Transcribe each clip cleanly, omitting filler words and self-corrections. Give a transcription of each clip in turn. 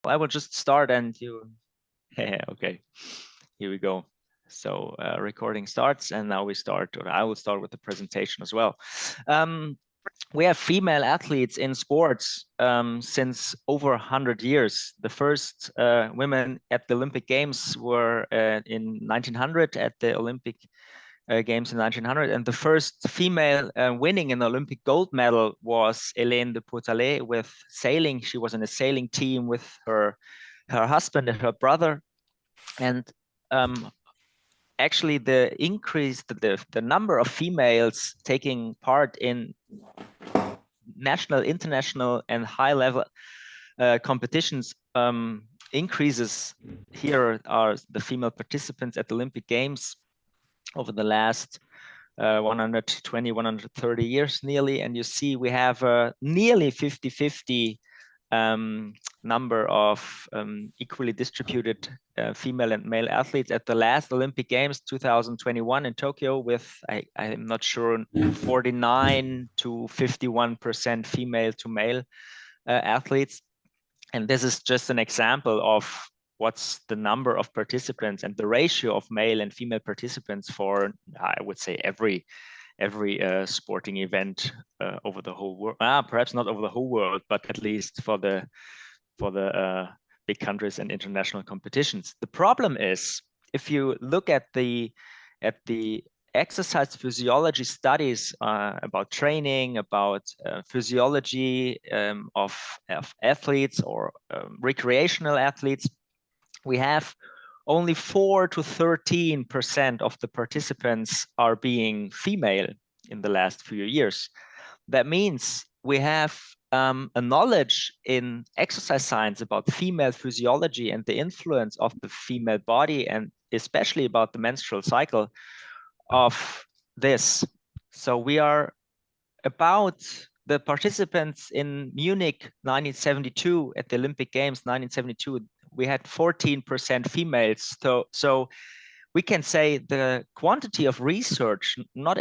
I will just start and you. Okay, here we go. So recording starts, and now we start, or I will start with the presentation as well. We have female athletes in sports since over 100 years. The first women at the Olympic Games were in 1900 at the Olympic Games in 1900, and the first female winning an Olympic gold medal was Hélène de Pourtalais with sailing. She was in a sailing team with her husband and her brother, and actually the increase, the number of females taking part in national, international, and high level competitions increases. Here are the female participants at the Olympic Games over the last 120, 130 years nearly. And you see we have a nearly 50-50 number of equally distributed female and male athletes at the last Olympic Games 2021 in Tokyo with, I'm not sure, 49 to 51% female to male athletes. And this is just an example of what's the number of participants and the ratio of male and female participants for, I would say, every sporting event over the whole world. Perhaps not over the whole world, but at least for the big countries and international competitions. The problem is, if you look at the exercise physiology studies about training, about physiology of athletes or recreational athletes, we have only 4 to 13% of the participants are being female in the last few years. That means we have a knowledge in exercise science about female physiology and the influence of the female body, and especially about the menstrual cycle of this. So we are about the participants in Munich 1972 at the Olympic Games 1972. We had 14% females. So we can say the quantity of research, not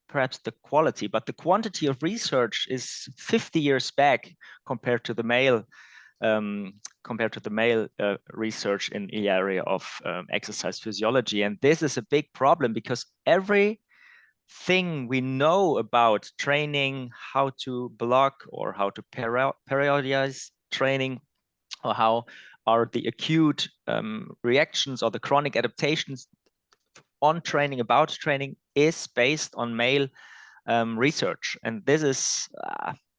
perhaps the quality, but the quantity of research is 50 years back compared to the male research in the area of exercise physiology. And this is a big problem because everything we know about training, how to block or how to periodize training, or how are the acute reactions or the chronic adaptations on training, about training, is based on male research. And this is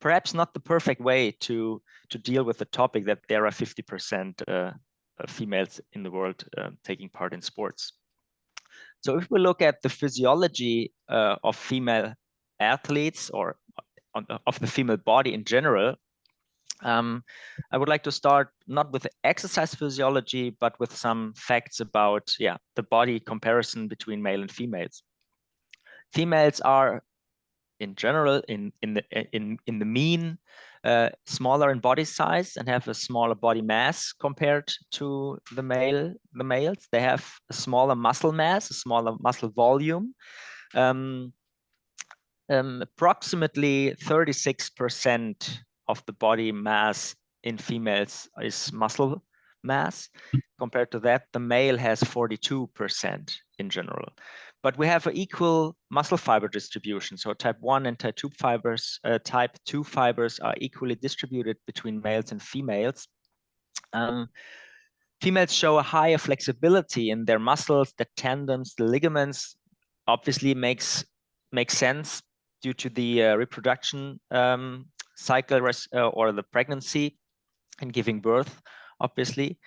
perhaps not the perfect way to deal with the topic that there are 50% females in the world taking part in sports. So if we look at the physiology of female athletes or of the female body in general, I would like to start not with the exercise physiology, but with some facts about the body comparison between male and females. Females are, in general, in the mean, smaller in body size and have a smaller body mass compared to the males. They have a smaller muscle mass, a smaller muscle volume. Approximately 36% of the body mass in females is muscle mass. Compared to that, the male has 42% in general. But we have an equal muscle fiber distribution. So type 1 and type 2 fibers, are equally distributed between males and females. Females show a higher flexibility in their muscles, the tendons, the ligaments. Obviously makes sense due to the reproduction cycle or the pregnancy and giving birth, obviously.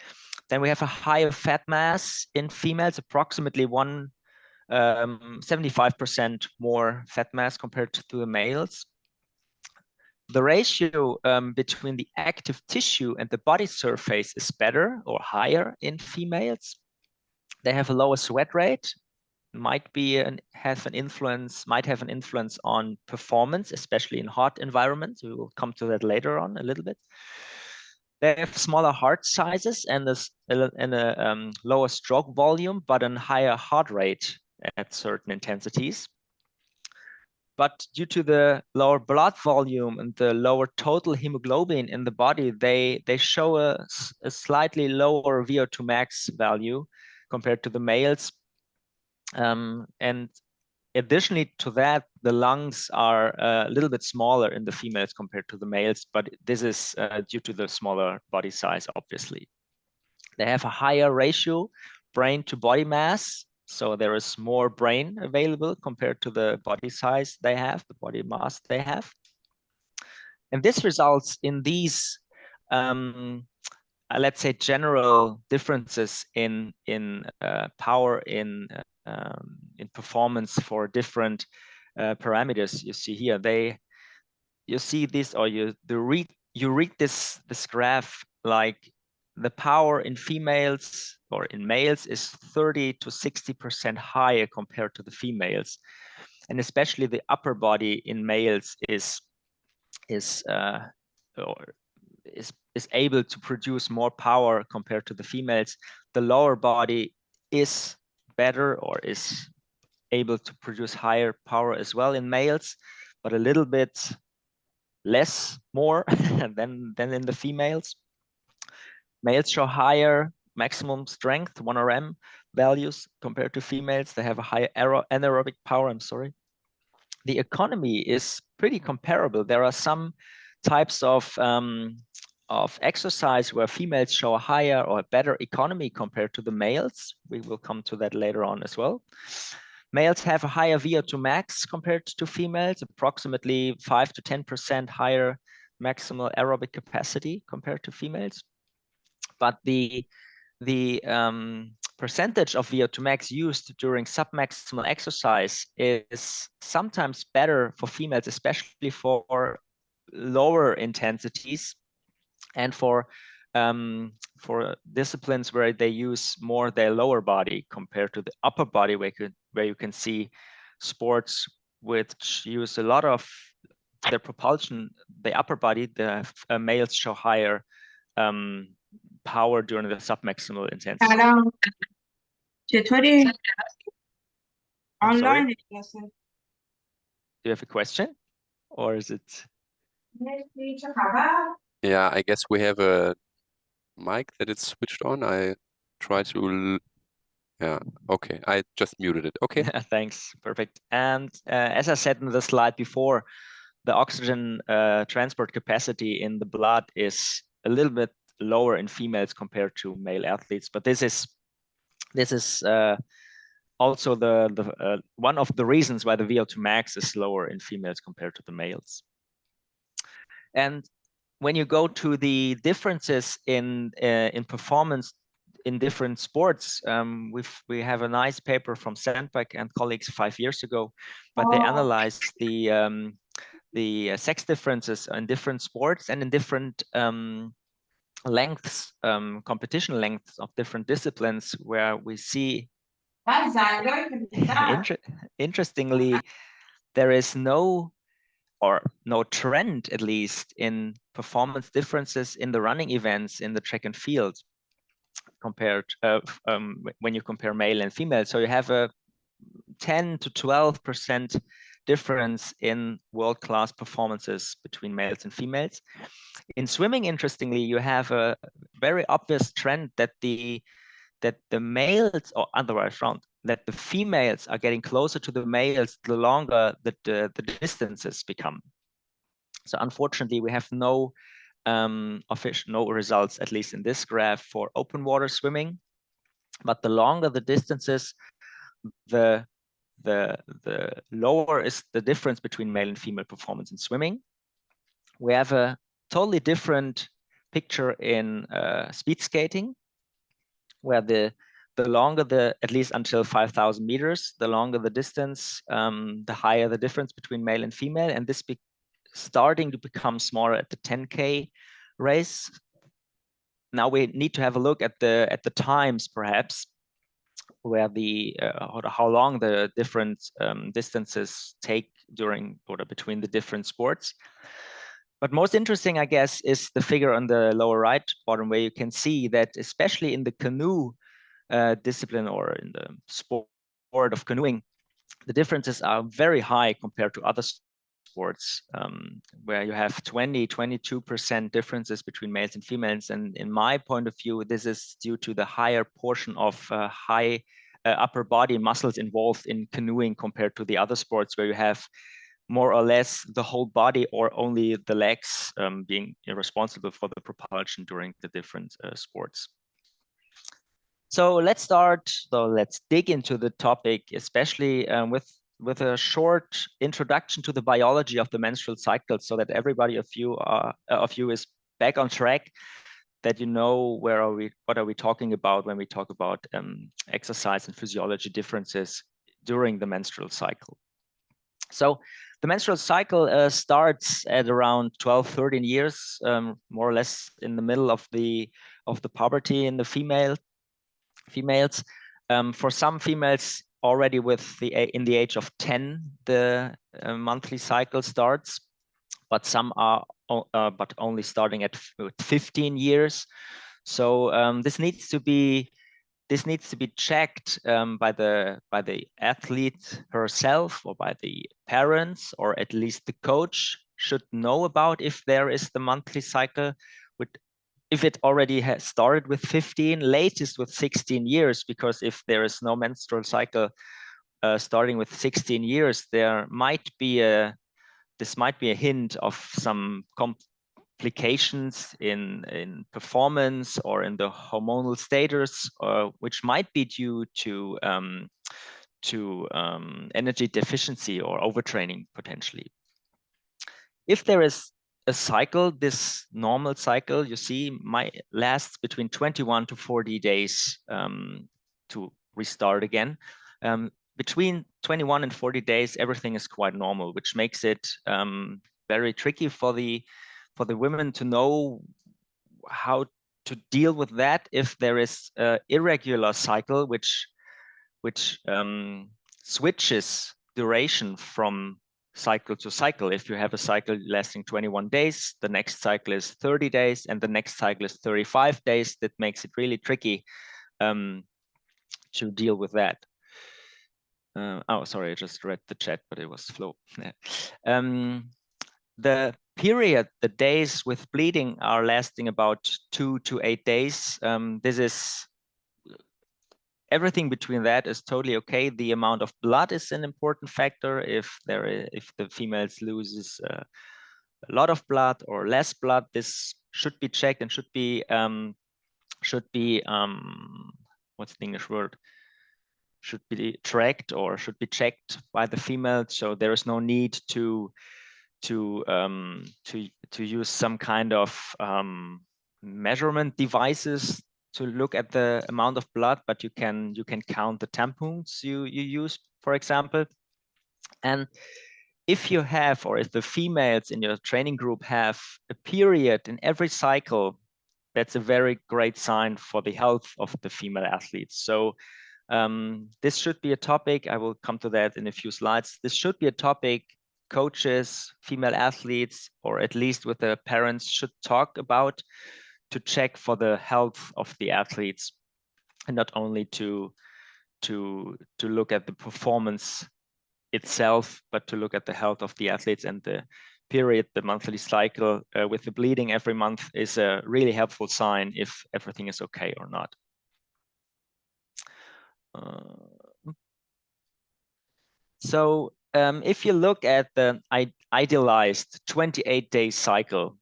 Then we have a higher fat mass in females, approximately 75% more fat mass compared to the males. The ratio between the active tissue and the body surface is better or higher in females. They have a lower sweat rate, might have an influence on performance, especially in hot environments. We will come to that later on a little bit. They have smaller heart sizes and a lower stroke volume, but a higher heart rate at certain intensities. but due to the lower blood volume and the lower total hemoglobin in the body, they show a slightly lower VO2 max value compared to the males. And additionally to that, the lungs are a little bit smaller in the females compared to the males, but this is due to the smaller body size, obviously. They have a higher ratio brain to body mass, so there is more brain available compared to the body size they have, the body mass they have. And this results in these, let's say, general differences in power, in performance for different parameters. You see here, you see this, or you read this graph, like the power in females or in males is 30 to 60% higher compared to the females, and especially the upper body in males is able to produce more power compared to the females. The lower body is better, or is able to produce higher power as well in males, but a little bit more than in the females. Males show higher maximum strength, 1 RM values compared to females. They have a higher anaerobic power, I'm sorry. The economy is pretty comparable. There are some types of exercise where females show a higher or a better economy compared to the males. We will come to that later on as well. Males have a higher VO2 max compared to females, approximately 5 to 10% higher maximal aerobic capacity compared to females. But the percentage of VO2 max used during submaximal exercise is sometimes better for females, especially for lower intensities and for disciplines where they use more their lower body compared to the upper body, where you can see sports which use a lot of their propulsion, the upper body, the males show higher power during the submaximal intensity. سلام چطوری؟ I'm sorry, آنلاین do you have a question, or is it? چه خبر؟ Yeah, I guess we have a mic that is switched on. I try to, yeah, okay. I just muted it. Okay. Thanks, perfect. And as I said in the slide before, the oxygen transport capacity in the blood is a little bit lower in females compared to male athletes, but this is also the one of the reasons why the VO2 max is lower in females compared to the males. And when you go to the differences in performance in different sports, we have a nice paper from Sandbeck and colleagues 5 years ago, but they analyzed the sex differences in different sports and in different lengths, competition lengths of different disciplines, where we see interestingly, there is no trend, at least, in performance differences in the running events in the track and field compared when you compare male and female. So you have a 10 to 12% difference in world-class performances between males and females. In swimming, interestingly, you have a very obvious trend that the males, or otherwise around, that the females are getting closer to the males the longer the distances become. So unfortunately, we have no results, at least in this graph, for open water swimming. But the longer the distances, the lower is the difference between male and female performance in swimming. We have a totally different picture in speed skating, where the longer at least until 5,000 meters, the longer the distance, the higher the difference between male and female, and this starting to become smaller at the 10K race. Now we need to have a look at the times, perhaps, where how long the different distances take during or between the different sports. But most interesting, I guess, is the figure on the lower right bottom, where you can see that especially in the canoe discipline, or in the sport of canoeing, the differences are very high compared to other sports, where you have 22% differences between males and females. And in my point of view, this is due to the higher portion of high upper body muscles involved in canoeing compared to the other sports, where you have more or less the whole body or only the legs being responsible for the propulsion during the different sports. So let's dig into the topic, especially with a short introduction to the biology of the menstrual cycle, so that everybody of you is back on track, that you know what are we talking about when we talk about exercise and physiology differences during the menstrual cycle. So the menstrual cycle starts at around 12, 13 years, more or less in the middle of the puberty in the females. For some females, already in the age of 10, the monthly cycle starts, but some are but only starting at 15 years. So this needs to be checked by the athlete herself, or by the parents, or at least the coach should know about if there is the monthly cycle, if it already has started with 15, latest with 16 years, because if there is no menstrual cycle starting with 16 years, this might be a hint of some complications in performance or in the hormonal status, which might be due to energy deficiency or overtraining potentially. If there is a cycle, this normal cycle, you see, might last between 21 to 40 days to restart again. Between 21 and 40 days, everything is quite normal, which makes it very tricky for the women to know how to deal with that if there is an irregular cycle, which switches duration from cycle to cycle. If you have a cycle lasting 21 days, the next cycle is 30 days, and the next cycle is 35 days. That makes it really tricky to deal with that. Oh, sorry, I just read the chat, but it was slow. The period, the days with bleeding are lasting about 2 to 8 days. This is everything between that is totally okay. The amount of blood is an important factor. If the females loses a lot of blood or less blood, this should be checked and should be what's the English word? Should be tracked or should be checked by the female. So there is no need to use some kind of measurement devices to look at the amount of blood, but you can count the tampons you use, for example. And if you have, or if the females in your training group have a period in every cycle, that's a very great sign for the health of the female athletes. So this should be a topic, I will come to that in a few slides. This should be a topic coaches, female athletes, or at least with the parents should talk about, to check for the health of the athletes, and not only to look at the performance itself, but to look at the health of the athletes. And the period, the monthly cycle with the bleeding every month, is a really helpful sign if everything is okay or not. So if you look at the idealized 28-day cycle,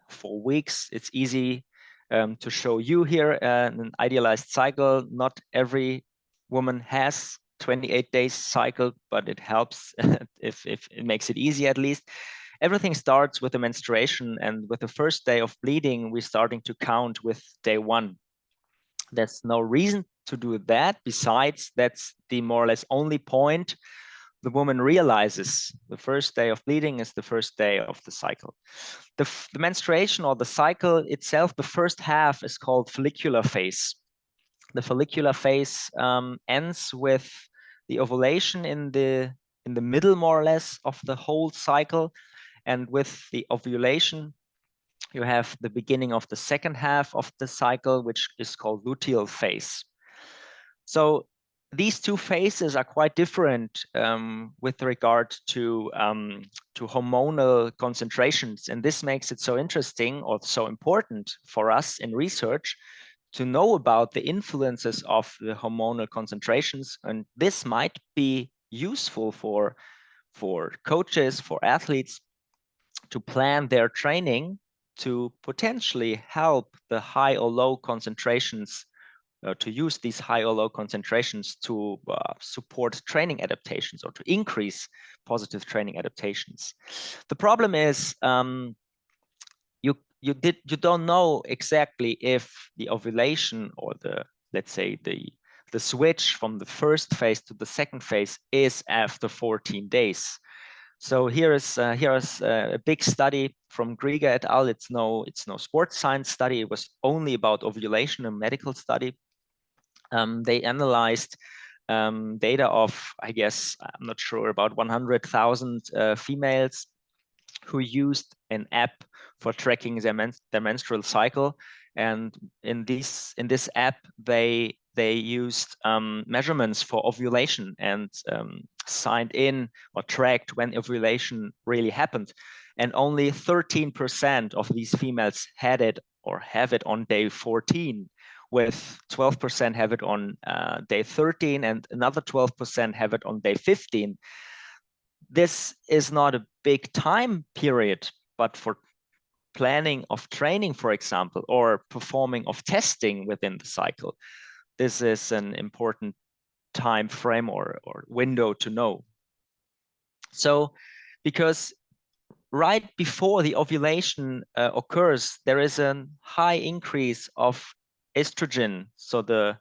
4 weeks, it's easy to show you here an idealized cycle. Not every woman has 28 days cycle, but it helps if it makes it easy at least. Everything starts with the menstruation, and with the first day of bleeding, we're starting to count with day 1. There's no reason to do that, besides that's the more or less only point the woman realizes the first day of bleeding is the first day of the cycle. The menstruation or the cycle itself, the first half is called follicular phase. The follicular phase ends with the ovulation in the middle, more or less, of the whole cycle. And with the ovulation, you have the beginning of the second half of the cycle, which is called luteal phase. So these two phases are quite different with regard to hormonal concentrations, and this makes it so interesting or so important for us in research to know about the influences of the hormonal concentrations, and this might be useful for coaches, for athletes to plan their training to potentially help the high or low concentrations, to use these high or low concentrations to support training adaptations or to increase positive training adaptations. The problem is you don't know exactly if the ovulation or let's say the switch from the first phase to the second phase is after 14 days. So here is a big study from Grieger et al. It's no sports science study. It was only about ovulation, a medical study. They analyzed data of, I guess, I'm not sure, about 100,000 females who used an app for tracking their menstrual cycle. And in this app, they used measurements for ovulation and signed in or tracked when ovulation really happened. And only 13% of these females had it or have it on day 14, with 12% have it on day 13 and another 12% have it on day 15. This is not a big time period, but for planning of training, for example, or performing of testing within the cycle, this is an important time frame or window to know. So, because right before the ovulation occurs, there is a high increase of estrogen. So the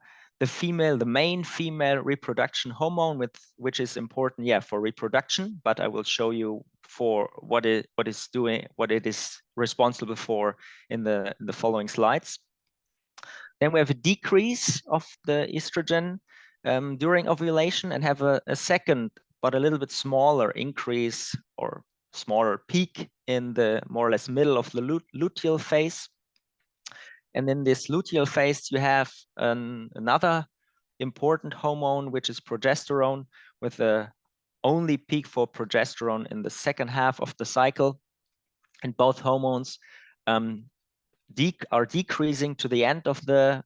main female reproduction hormone, which is important, yeah, for reproduction, but I will show you for what it is responsible for in the following slides. Then we have a decrease of the estrogen during ovulation, and have a second but a little bit smaller increase or smaller peak in the more or less middle of the luteal phase. And in this luteal phase, you have another important hormone, which is progesterone, with the only peak for progesterone in the second half of the cycle. And both hormones are decreasing to the end of the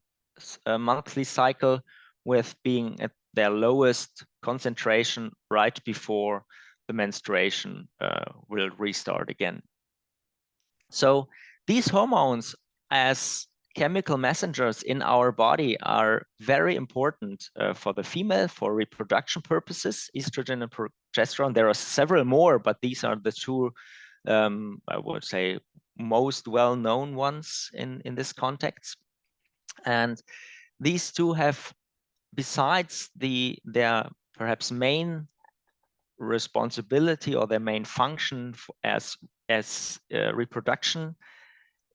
monthly cycle, with being at their lowest concentration right before the menstruation will restart again. So these hormones, as chemical messengers in our body, are very important for the female for reproduction purposes, estrogen and progesterone. There are several more, but these are the two, I would say, most well-known ones in this context. And these two have, besides their perhaps main responsibility or their main function as reproduction,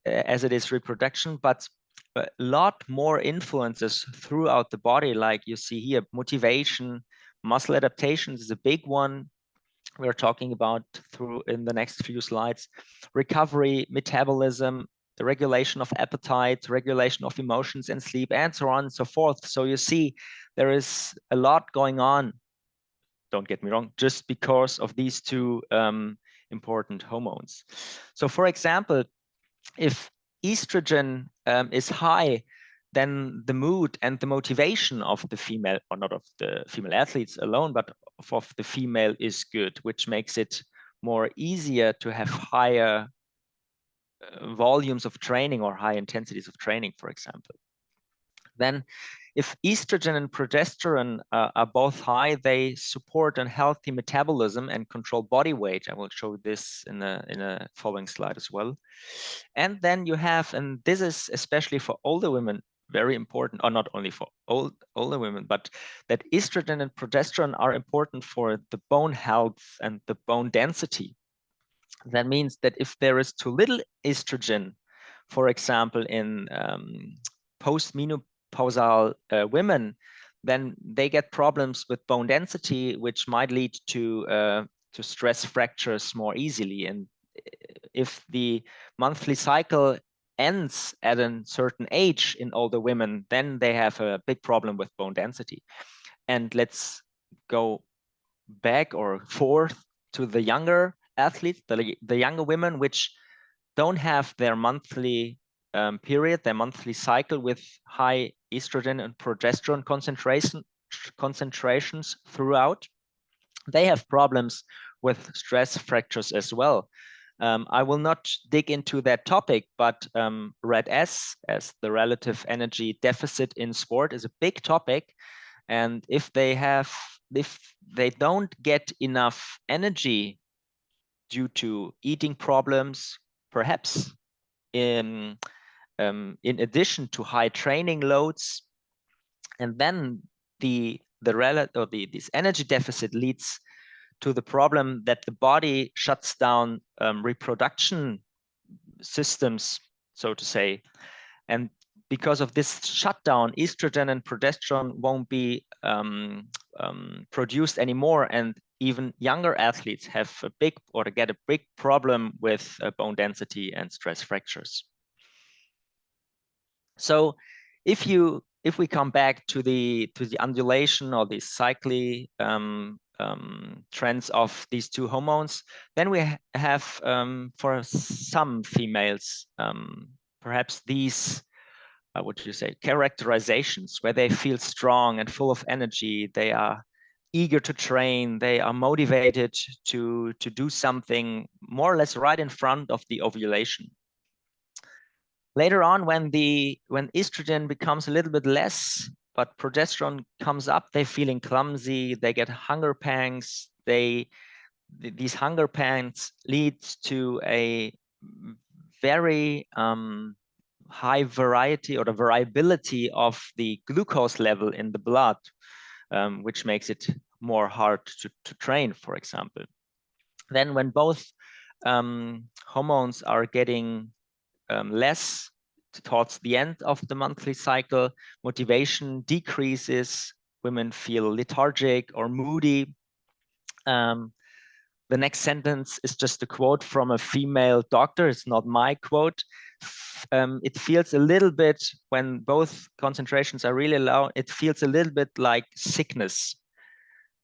as it is reproduction, but a lot more influences throughout the body, like you see here. Motivation, muscle adaptation is a big one we're talking about in the next few slides. Recovery, metabolism, the regulation of appetite, regulation of emotions and sleep, and so on and so forth. So you see, there is a lot going on, don't get me wrong, just because of these two important hormones. So for example, if estrogen is high, then the mood and the motivation of the female, or not of the female athletes alone, but of the female is good, which makes it more easier to have higher volumes of training or high intensities of training, for example. Then if estrogen and progesterone are both high, they support a healthy metabolism and control body weight. I will show this in a following slide as well. And then you have, and this is especially for older women, very important, or not only for older women, but that estrogen and progesterone are important for the bone health and the bone density. That means that if there is too little estrogen, for example, in postmenopausal women, then they get problems with bone density, which might lead to stress fractures more easily. And if the monthly cycle ends at a certain age in older women, then they have a big problem with bone density. And let's go back or forth to the younger athletes, the younger women, which don't have their monthly period, their monthly cycle with high estrogen and progesterone concentrations throughout. They have problems with stress fractures as well. I will not dig into that topic, but RED-S, as the relative energy deficit in sport, is a big topic. And if they don't get enough energy due to eating problems, perhaps in addition to high training loads, and then this energy deficit leads to the problem that the body shuts down reproduction systems, so to say. And because of this shutdown, estrogen and progesterone won't be produced anymore. And even younger athletes have get a big problem with bone density and stress fractures. So if we come back to the undulation or the cyclic trends of these two hormones, then we have for some females perhaps these what you say, characterizations where they feel strong and full of energy. They are eager to train. They are motivated to do something more or less right in front of the ovulation. Later on, when estrogen becomes a little bit less, but progesterone comes up, they're feeling clumsy. They get hunger pangs. These hunger pangs lead to a very high variety or the variability of the glucose level in the blood, which makes it more hard to train, for example. Then when both hormones are getting less towards the end of the monthly cycle, motivation decreases, women feel lethargic or moody. The next sentence is just a quote from a female doctor. It's not my quote. It feels a little bit, when both concentrations are really low, it feels a little bit like sickness.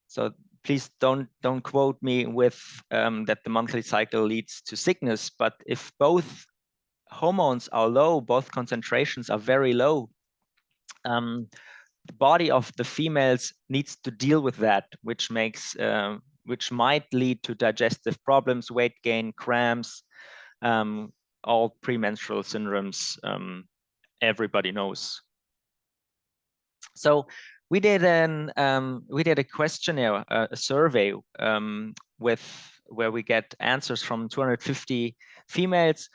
So please don't quote me with that the monthly cycle leads to sickness. But if both hormones are low, both concentrations are very low, the body of the females needs to deal with that, which might lead to digestive problems, weight gain, cramps, all premenstrual syndromes everybody knows. So we did a questionnaire, a survey where we get answers from 250 females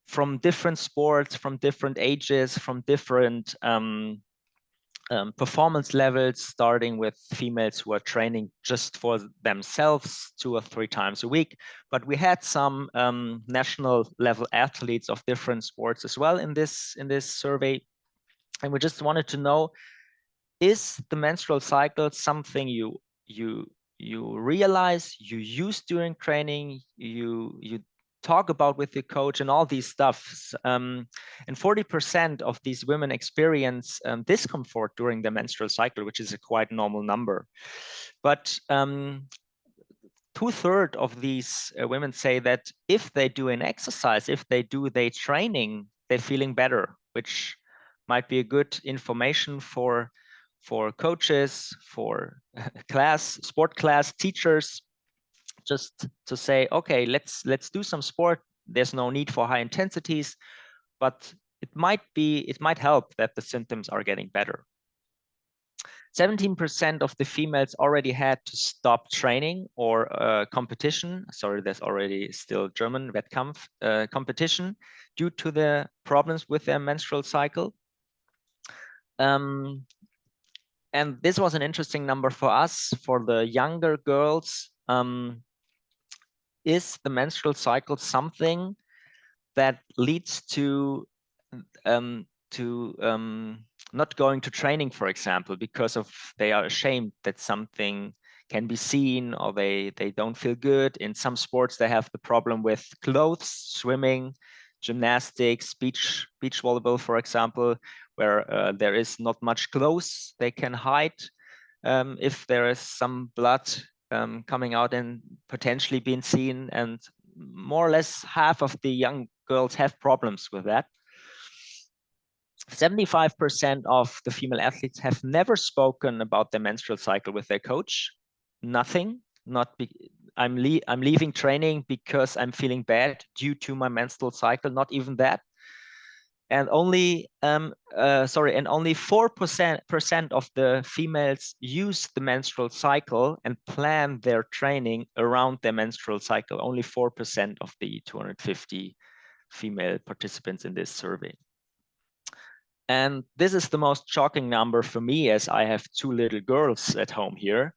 from different sports, from different ages, from different performance levels, starting with females who are training just for themselves 2 or 3 times a week. But we had some national level athletes of different sports as well in this survey. And we just wanted to know, is the menstrual cycle something you realize, you use during training, you talk about with your coach and all these stuff. And 40% of these women experience discomfort during the menstrual cycle, which is a quite normal number. But 2/3 of these women say that if they do an exercise, if they do their training, they're feeling better, which might be a good information for coaches, for sport class teachers, just to say, okay, let's do some sport. There's no need for high intensities, but it might help that the symptoms are getting better. 17% of the females already had to stop training or competition. Sorry, there's already still German Wettkampf competition due to the problems with their menstrual cycle. And this was an interesting number for us, for the younger girls. Is the menstrual cycle something that leads to not going to training, for example, because they are ashamed that something can be seen, or they don't feel good? In some sports, they have the problem with clothes, swimming, gymnastics, beach volleyball, for example, where there is not much clothes they can hide. if there is some blood coming out and potentially being seen, and more or less half of the young girls have problems with that. 75% of the female athletes have never spoken about their menstrual cycle with their coach. Nothing, I'm leaving training because I'm feeling bad due to my menstrual cycle, not even that. And only only 4% of the females use the menstrual cycle and plan their training around their menstrual cycle. Only 4% of the 250 female participants in this survey. And this is the most shocking number for me, as I have 2 little girls at home here,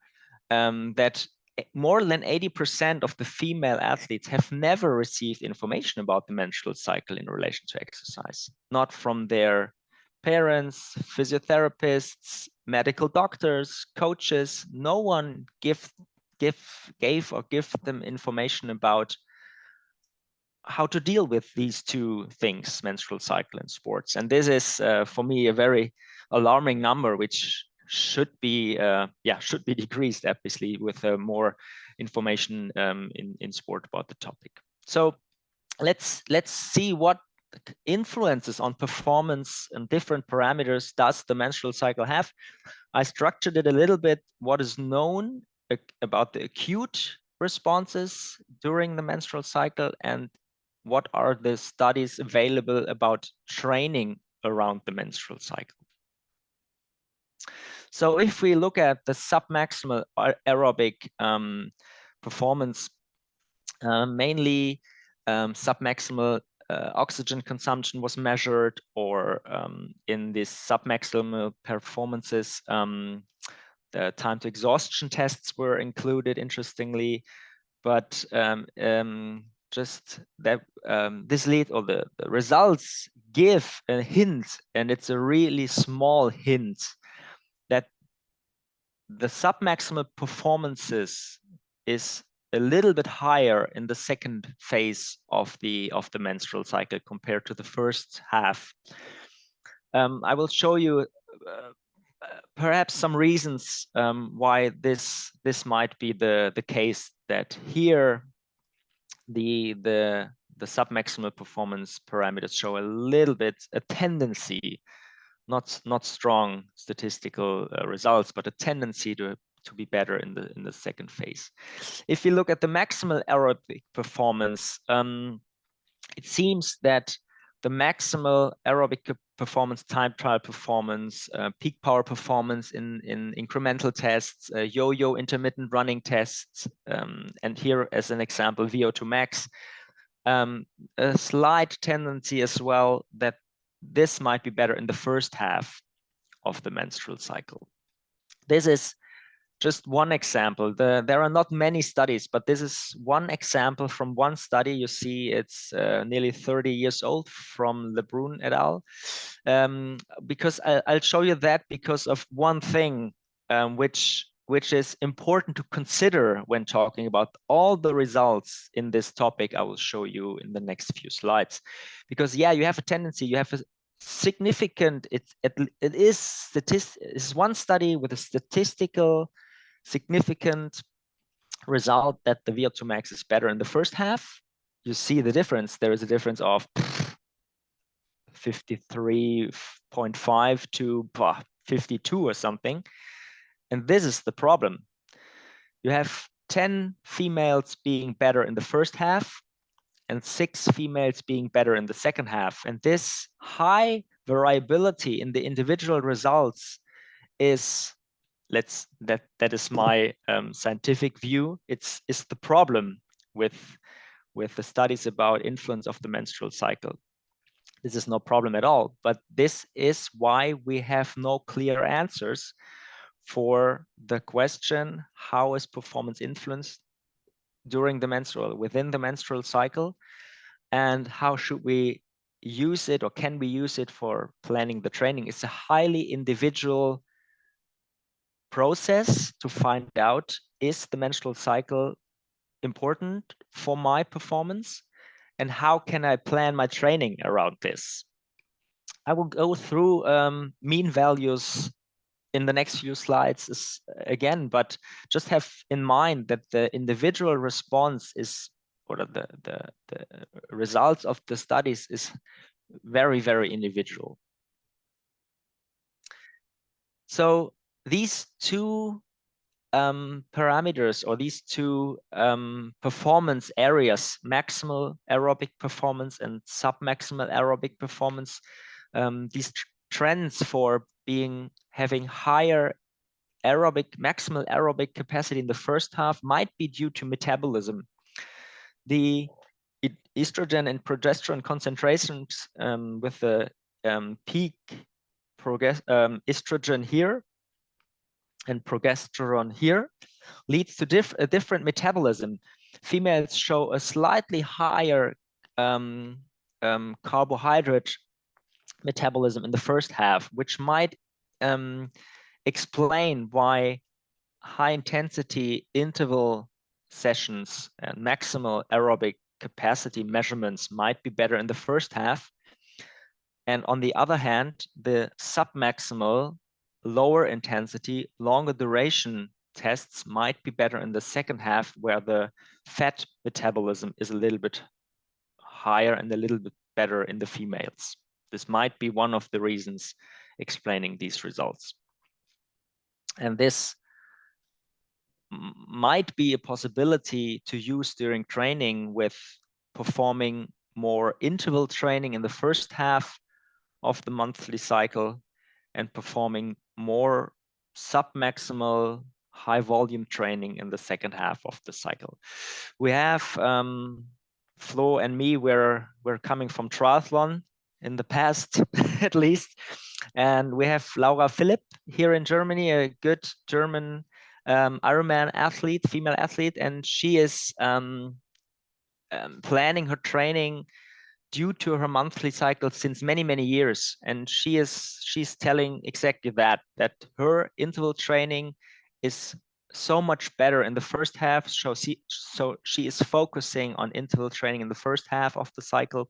that more than 80% of the female athletes have never received information about the menstrual cycle in relation to exercise, not from their parents, physiotherapists, medical doctors, coaches. No one gave them information about how to deal with these 2 things, menstrual cycle and sports. And this is for me a very alarming number, which should be decreased, obviously, with more information in sport about the topic. So let's see what influences on performance and different parameters does the menstrual cycle have. I structured it a little bit, what is known about the acute responses during the menstrual cycle, and what are the studies available about training around the menstrual cycle. So if we look at the submaximal aerobic performance, mainly submaximal oxygen consumption was measured, or in these submaximal performances, the time to exhaustion tests were included, interestingly. But just that the results give a hint, and it's a really small hint, that the submaximal performances is a little bit higher in the second phase of the menstrual cycle compared to the first half. I will show you perhaps some reasons why this might be the case, that here the submaximal performance parameters show a little bit a tendency, not strong statistical results, but a tendency to be better in the second phase. If you look at the maximal aerobic performance, it seems that the maximal aerobic performance, time trial performance, peak power performance in incremental tests, yo-yo intermittent running tests, and here as an example, VO2 max, a slight tendency as well that this might be better in the first half of the menstrual cycle. This is just one example. There are not many studies, but this is one example from one study. You see it's nearly 30 years old, from Lebrun et al. Because I'll show you that because of one thing which is important to consider when talking about all the results in this topic I will show you in the next few slides. Because yeah, you have a tendency, you have a significant, it is one study with a statistical significant result that the VO2 max is better in the first half. You see the difference. There is a difference of 53.5 to 52 or something. And this is the problem. You have 10 females being better in the first half and 6 females being better in the second half. And this high variability in the individual results is, that is my scientific view. It's the problem with the studies about influence of the menstrual cycle. This is no problem at all, but this is why we have no clear answers for the question, how is performance influenced within the menstrual cycle, and how should we use it, or can we use it for planning the training? It's a highly individual process to find out, is the menstrual cycle important for my performance, and how can I plan my training around this? I will go through mean values in the next few slides is again, but just have in mind that the individual response is, or the results of the studies is very, very individual. So these two parameters, or these two performance areas, maximal aerobic performance and submaximal aerobic performance, these trends for having higher maximal aerobic capacity in the first half might be due to metabolism. The estrogen and progesterone concentrations with the peak estrogen here and progesterone here leads to a different metabolism. Females show a slightly higher carbohydrate metabolism in the first half, which might explain why high intensity interval sessions and maximal aerobic capacity measurements might be better in the first half. And on the other hand, the submaximal, lower intensity, longer duration tests might be better in the second half, where the fat metabolism is a little bit higher and a little bit better in the females. This might be one of the reasons explaining these results. And this might be a possibility to use during training, with performing more interval training in the first half of the monthly cycle and performing more submaximal high volume training in the second half of the cycle. We have Flo and me, we're coming from triathlon in the past at least, and we have Laura Philipp here in Germany, a good German Ironman athlete, female athlete, and she is planning her training due to her monthly cycle since many years, and she's telling exactly that her interval training is so much better in the first half. So she is focusing on interval training in the first half of the cycle,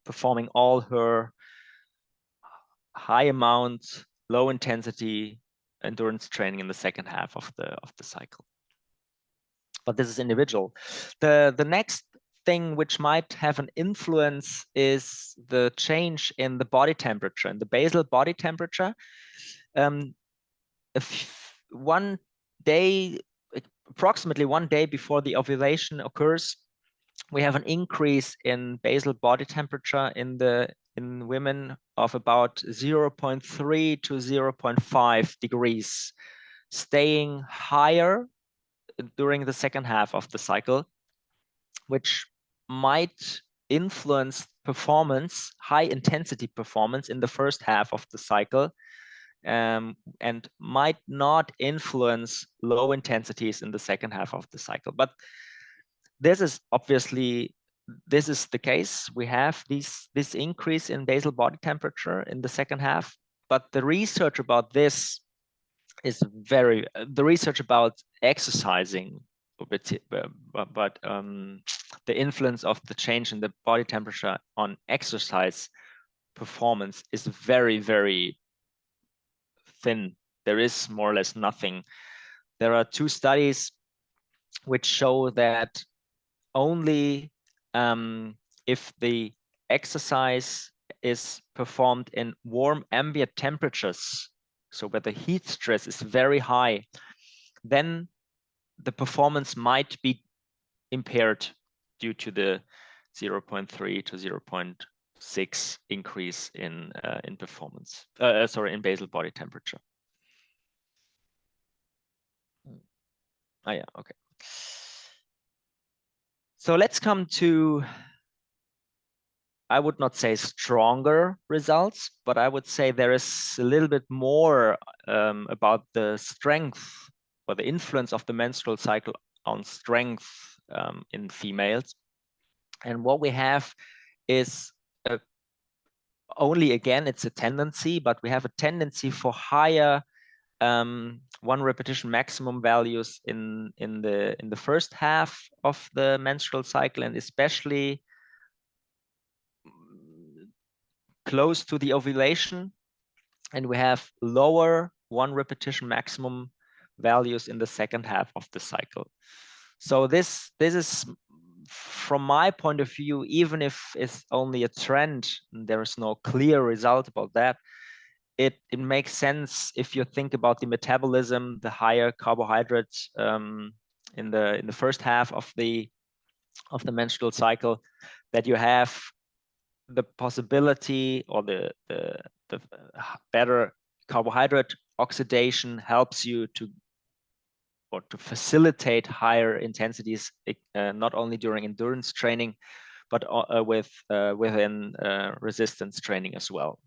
performing all her high amount, low intensity endurance training in the second half of the cycle. But this is individual. The next thing which might have an influence is the change in the body temperature, in the basal body temperature. Approximately one day before the ovulation occurs, we have an increase in basal body temperature in women of about 0.3 to 0.5 degrees, staying higher during the second half of the cycle, which might influence performance, high intensity performance in the first half of the cycle, and might not influence low intensities in the second half of the cycle. But this is the case. We have this increase in basal body temperature in the second half, but the research about this is the research about exercising, but the influence of the change in the body temperature on exercise performance is very thin. There is more or less nothing. There are two studies which show that only if the exercise is performed in warm ambient temperatures, so where the heat stress is very high, then the performance might be impaired due to the 0.3 to 0.6 increase in performance. In basal body temperature. Oh yeah, okay. So let's come to, I would not say stronger results, but I would say there is a little bit more about the strength or the influence of the menstrual cycle on strength in females. And what we have is only, again, it's a tendency, but we have a tendency for higher one repetition maximum values in the first half of the menstrual cycle, and especially close to the ovulation, and we have lower 1 repetition maximum values in the second half of the cycle. So this is, from my point of view, even if it's only a trend, there is no clear result about that. It makes sense if you think about the metabolism, the higher carbohydrates in the first half of the menstrual cycle, that you have the possibility, or the better carbohydrate oxidation helps you to facilitate higher intensities, not only during endurance training, but within resistance training as well.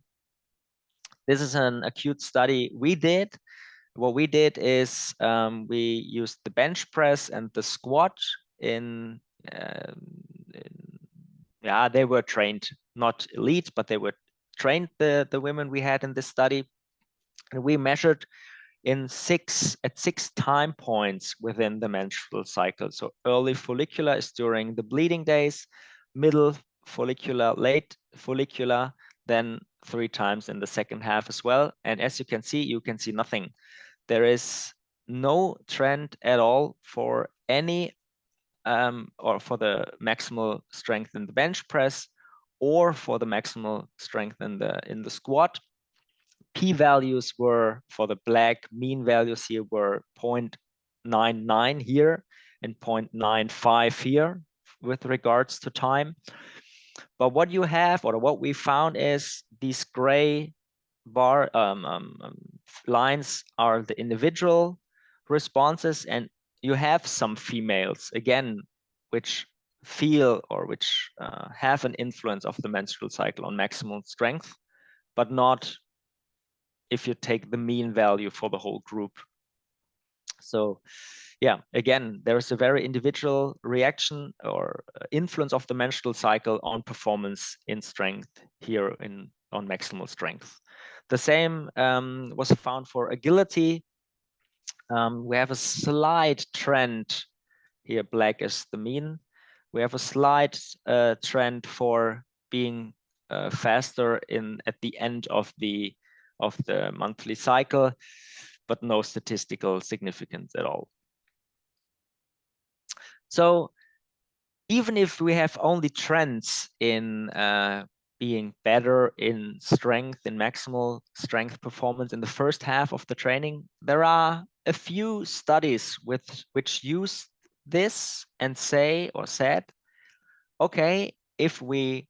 This is an acute study we did. What we did is we used the bench press and the squat yeah, they were trained, not elite, but they were trained, the women we had in this study. And we measured at 6 time points within the menstrual cycle. So early follicular is during the bleeding days, middle follicular, late follicular, then 3 times in the second half as well. And as you can see nothing. There is no trend at all for any or for the maximal strength in the bench press, or for the maximal strength in the squat. P-values were, for the black mean values here, were 0.99 here and 0.95 here with regards to time. But what you have, or what we found, is these gray bar lines are the individual responses, and you have some females, again, which feel, or which have an influence of the menstrual cycle on maximal strength, but not if you take the mean value for the whole group. So yeah, again, there is a very individual reaction or influence of the menstrual cycle on performance in strength here on maximal strength. The same was found for agility. We have a slight trend here, black is the mean. We have a slight trend for being faster at the end of the monthly cycle, but no statistical significance at all. So even if we have only trends in being better in strength, in maximal strength performance in the first half of the training, there are a few studies which use this and said, okay, if we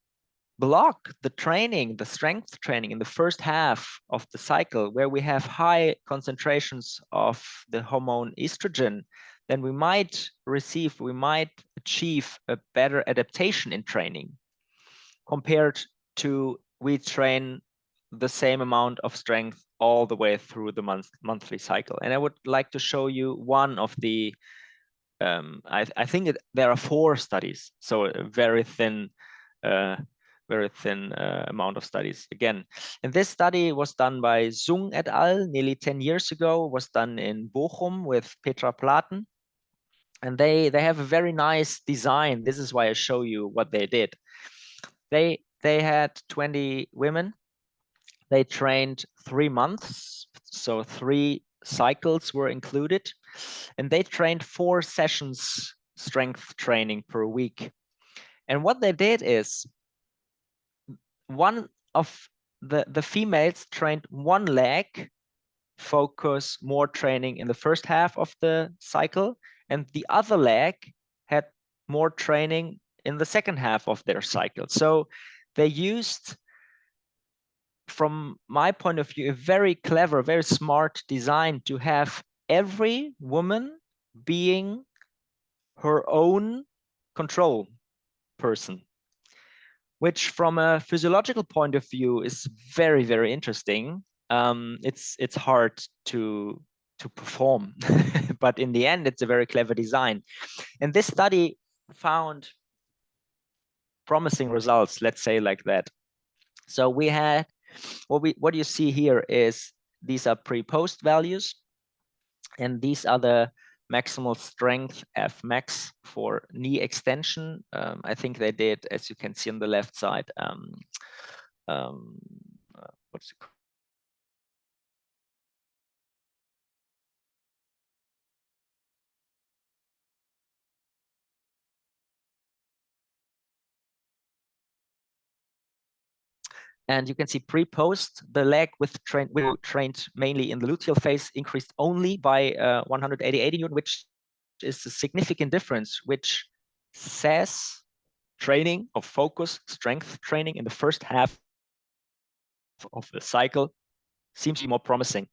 block the training, the strength training in the first half of the cycle, where we have high concentrations of the hormone estrogen, then we might achieve a better adaptation in training compared to we train the same amount of strength all the way through the monthly cycle. And I would like to show you one of the I think there are 4 studies, so a very thin amount of studies again. And this study was done by Sung et al. Nearly 10 years ago, was done in Bochum with Petra Platen. And they have a very nice design. This is why I show you what they did. They had 20 women. They trained 3 months, so 3 cycles were included. And they trained 4 sessions strength training per week. And what they did is, one of the females trained one leg, focus more training in the first half of the cycle, and the other leg had more training in the second half of their cycle. So they used, from my point of view, a very clever, very smart design to have every woman being her own control person, which from a physiological point of view is very, very interesting. It's hard to perform, but in the end, it's a very clever design. And this study found promising results, let's say like that. So we had, what you see here is, these are pre-post values, and these are the maximal strength F max for knee extension. I think they did, as you can see on the left side, what's it called? And you can see pre-post, the leg with trained mainly in the luteal phase increased only by 188 Newton, which is a significant difference, which says training of focus, strength training in the first half of the cycle seems to be more promising.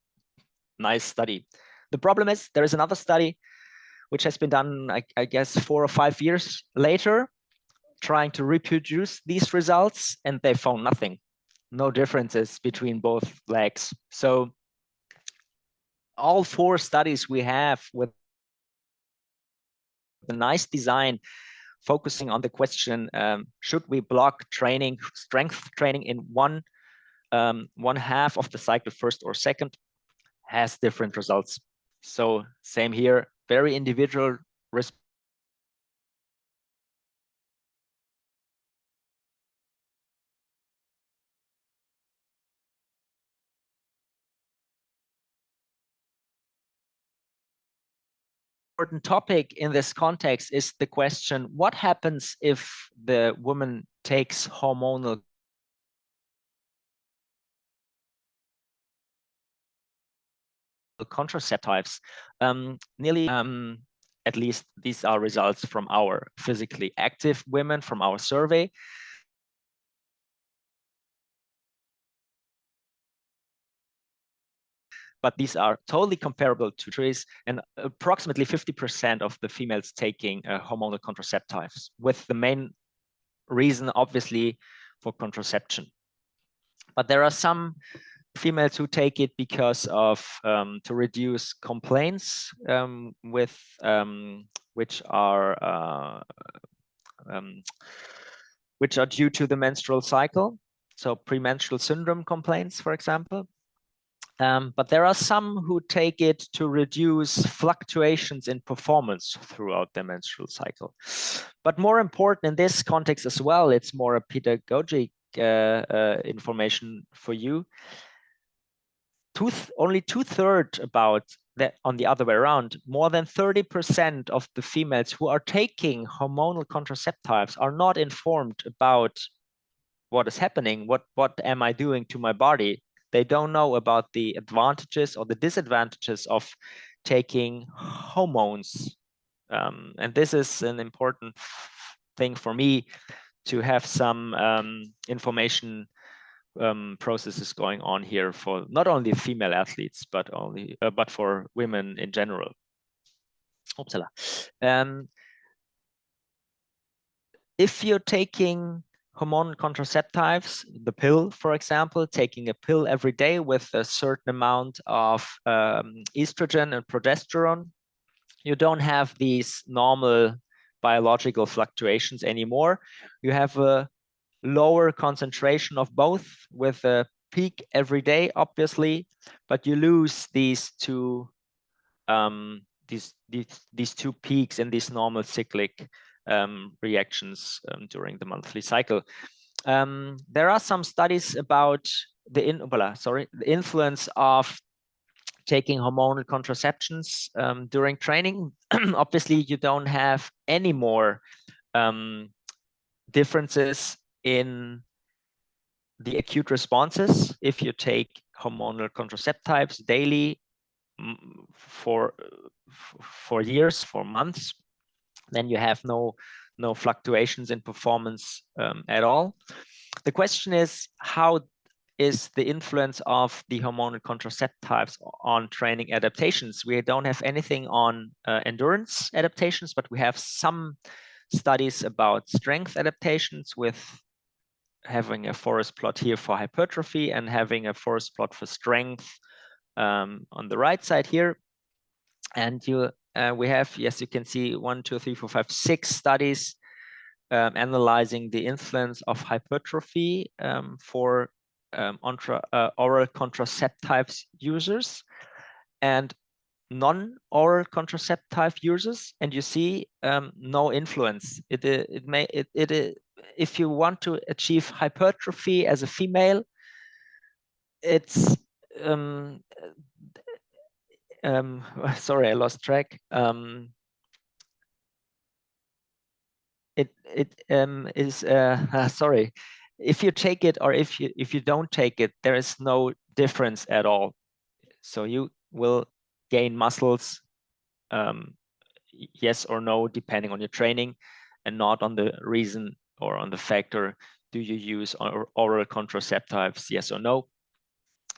Nice study. The problem is there is another study which has been done, I guess, 4 or 5 years later, trying to reproduce these results, and they found nothing. No differences between both legs. So all 4 studies we have with a nice design focusing on the question, should we block training, strength training in one half of the cycle, first or second, has different results. So same here, very individual response. Important topic in this context is the question, what happens if the woman takes hormonal contraceptives? Nearly, at least these are results from our physically active women from our survey. But these are totally comparable to trees, and approximately 50% of the females taking hormonal contraceptives, with the main reason, obviously, for contraception. But there are some females who take it because of to reduce complaints with which are due to the menstrual cycle, so premenstrual syndrome complaints, for example. But there are some who take it to reduce fluctuations in performance throughout the menstrual cycle. But more important in this context as well, it's more a pedagogic information for you. Only 2/3 about that, on the other way around, more than 30% of the females who are taking hormonal contraceptives are not informed about what is happening, what am I doing to my body. They don't know about the advantages or the disadvantages of taking hormones. And this is an important thing for me, to have some information processes going on here for not only female athletes, but for women in general. Upsala. If you're taking hormone contraceptives, the pill, for example, taking a pill every day with a certain amount of estrogen and progesterone, you don't have these normal biological fluctuations anymore. You have a lower concentration of both, with a peak every day, obviously, but you lose these two peaks in these normal cyclic reactions during the monthly cycle. There are some studies about the influence of taking hormonal contraceptions during training. Obviously, you don't have any more differences in the acute responses if you take hormonal contraceptives daily for years, for months. Then you have no fluctuations in performance at all. The question is, how is the influence of the hormonal contraceptives on training adaptations? We don't have anything on endurance adaptations, but we have some studies about strength adaptations, with having a forest plot here for hypertrophy and having a forest plot for strength on the right side here. And we have, yes, you can see 1, 2, 3, 4, 5, 6 studies analyzing the influence of hypertrophy for oral contraceptives users and non-oral contraceptive users, and you see no influence. If you want to achieve hypertrophy as a female, it's sorry, I lost track. Sorry. if you take it or if you don't take it, there is no difference at all. So you will gain muscles, yes or no, depending on your training, and not on the reason or on the factor, do you use oral contraceptives, yes or no.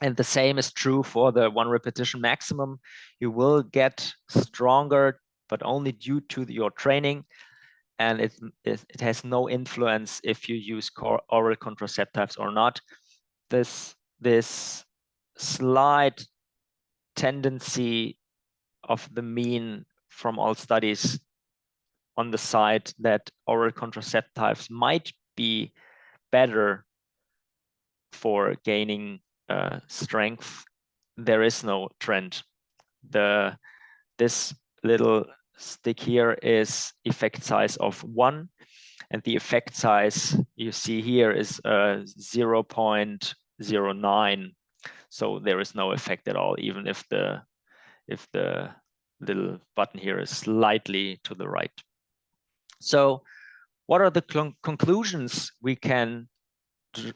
And the same is true for the 1 repetition maximum. You will get stronger, but only due to your training. And it has no influence if you use oral contraceptives or not. This slight tendency of the mean from all studies on the side that oral contraceptives might be better for gaining strength, there is no trend. This little stick here is effect size of 1, and the effect size you see here is 0.09. So there is no effect at all, even if the little button here is slightly to the right. So what are the conclusions we can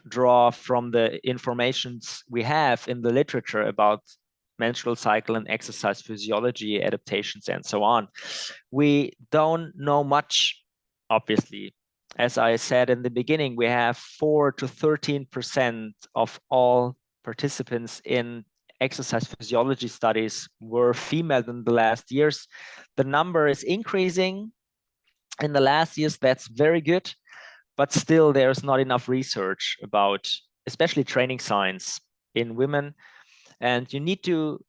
draw from the informations we have in the literature about menstrual cycle and exercise physiology, adaptations, and so on? We don't know much, obviously. As I said in the beginning, we have 4 to 13% of all participants in exercise physiology studies were female in the last years. The number is increasing in the last years. That's very good, but still there's not enough research about especially training science in women. And you need to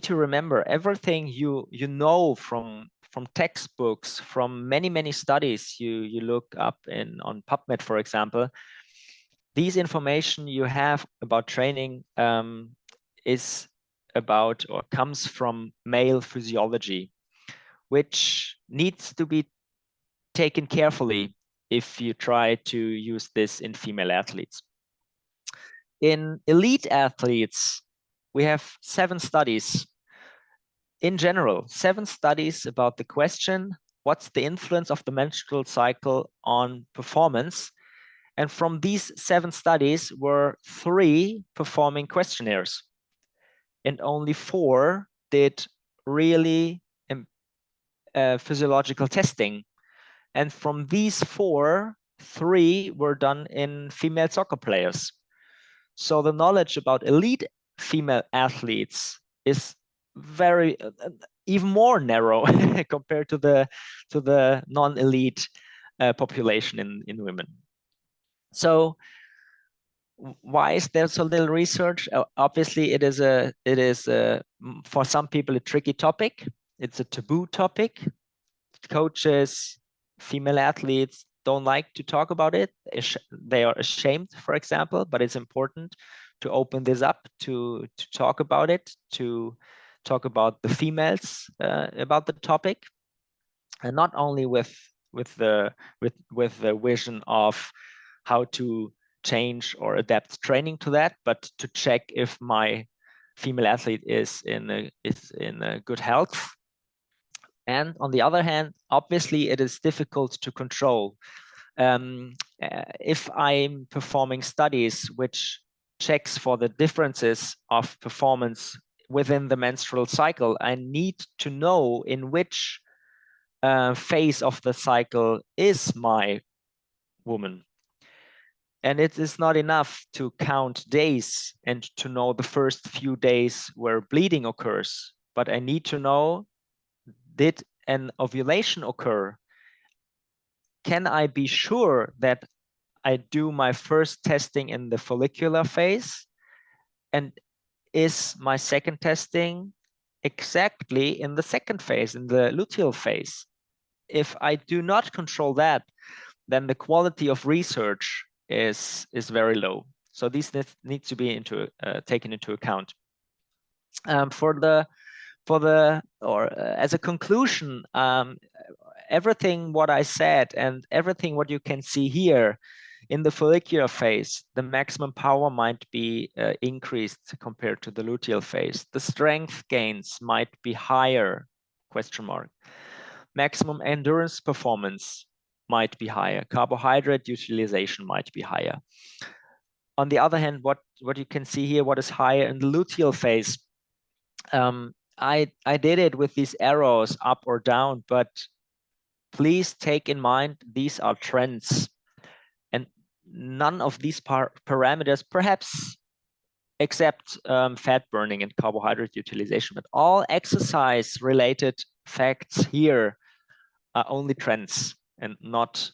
remember everything you know from textbooks, from many studies you look up on PubMed, for example. These information you have about training is about or comes from male physiology, which needs to be taken carefully if you try to use this in female athletes. In elite athletes, we have 7 studies. In general, 7 studies about the question, what's the influence of the menstrual cycle on performance? And from these 7 studies were 3 performing questionnaires, and only 4 did really physiological testing. And from these 4, 3 were done in female soccer players. So the knowledge about elite female athletes is very even more narrow compared to the non-elite population in women. So why is there so little research? Obviously, it is for some people a tricky topic. It's a taboo topic. Coaches, female athletes don't like to talk about it. They are ashamed, for example, but it's important to open this up, to talk about it, to talk about the females about the topic, and not only with the vision of how to change or adapt training to that, but to check if my female athlete is in a good health. And on the other hand, obviously, it is difficult to control. If I'm performing studies which checks for the differences of performance within the menstrual cycle, I need to know in which phase of the cycle is my woman. And it is not enough to count days and to know the first few days where bleeding occurs, but I need to know, did an ovulation occur? Can I be sure that I do my first testing in the follicular phase? And is my second testing exactly in the second phase, in the luteal phase? If I do not control that, then the quality of research is very low. So these needs to be taken into account. As a conclusion, everything what I said and everything what you can see here in the follicular phase, the maximum power might be increased compared to the luteal phase. The strength gains might be higher, ? Maximum endurance performance might be higher. Carbohydrate utilization might be higher. On the other hand, what you can see here, what is higher in the luteal phase. I did it with these arrows up or down, but please take in mind these are trends, and none of these parameters, perhaps except fat burning and carbohydrate utilization, but all exercise related facts here are only trends and not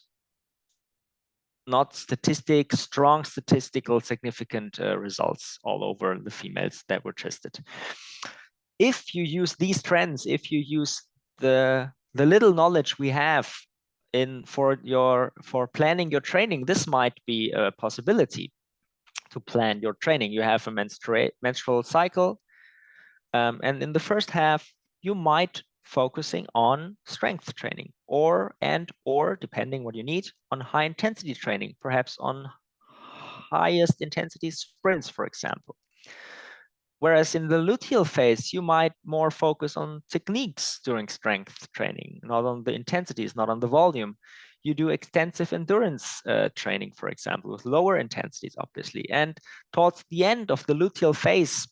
strong statistical significant results all over the females that were tested. If you use these trends, if you use the little knowledge we have for planning your training, this might be a possibility to plan your training. You have a menstrual cycle, and in the first half, you might focusing on strength training or depending what you need, on high intensity training, perhaps on highest intensity sprints, for example. Whereas in the luteal phase, you might more focus on techniques during strength training, not on the intensities, not on the volume. You do extensive endurance training, for example, with lower intensities, obviously. And towards the end of the luteal phase,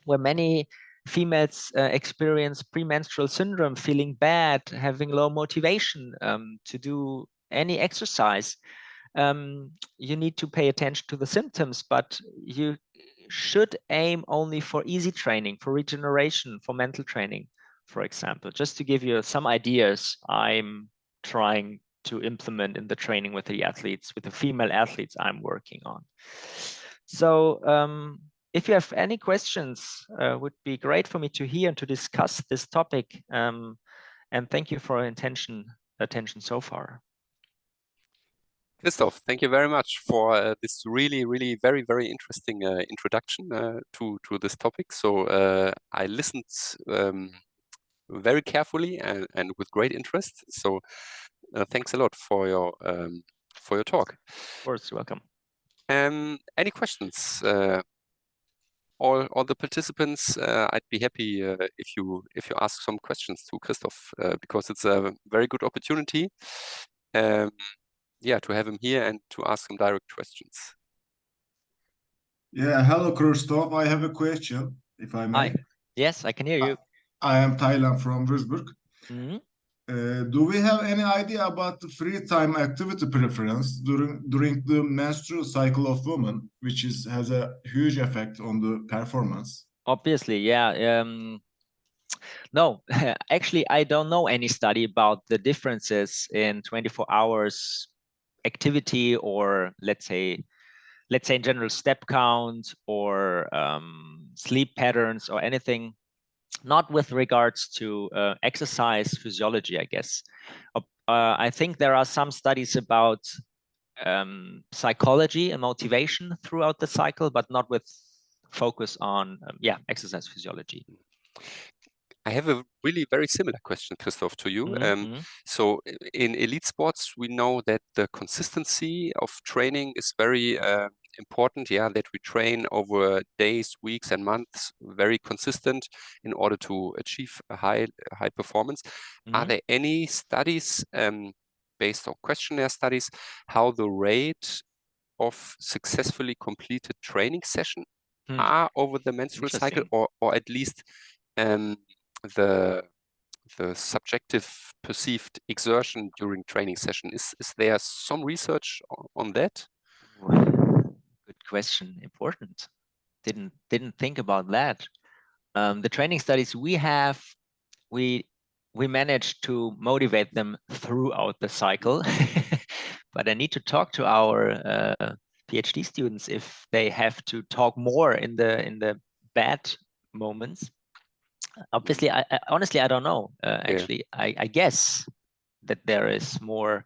where many females experience premenstrual syndrome, feeling bad, having low motivation to do any exercise, you need to pay attention to the symptoms, but you should aim only for easy training, for regeneration, for mental training, for example. Just to give you some ideas I'm trying to implement in the training with the athletes, with the female athletes I'm working on. So if you have any questions, would be great for me to hear and to discuss this topic. And thank you for your attention so far. Christoph, thank you very much for this really, really very, very interesting introduction to this topic. So I listened very carefully and with great interest. So thanks a lot for your talk. Of course, you're welcome. Any questions? All the participants, I'd be happy if you ask some questions to Christoph, because it's a very good opportunity. Yeah, to have him here and to ask him direct questions. Yeah, hello, Christoph. I have a question, if I may. Hi. Yes, I can hear you. I am Thailand from Würzburg. Mm-hmm. Do we have any idea about the free time activity preference during the menstrual cycle of women, which has a huge effect on the performance? Obviously, yeah. No, actually, I don't know any study about the differences in 24 hours activity, or let's say in general step count or sleep patterns or anything, not with regards to exercise physiology, I guess. I think there are some studies about psychology and motivation throughout the cycle, but not with focus on exercise physiology. I have a really very similar question, Christoph, to you. So in elite sports, we know that the consistency of training is very important. Yeah, that we train over days, weeks, and months, very consistent in order to achieve a high performance. Are there any studies based on questionnaire studies how the rate of successfully completed training session are over the menstrual cycle, or at least the subjective perceived exertion during training session? Is there some research on that? Good question. Important. Didn't think about that. The training studies we have, we managed to motivate them throughout the cycle, but I need to talk to our PhD students if they have to talk more in the bad moments. Obviously, I honestly, I don't know. Actually, I guess that there is more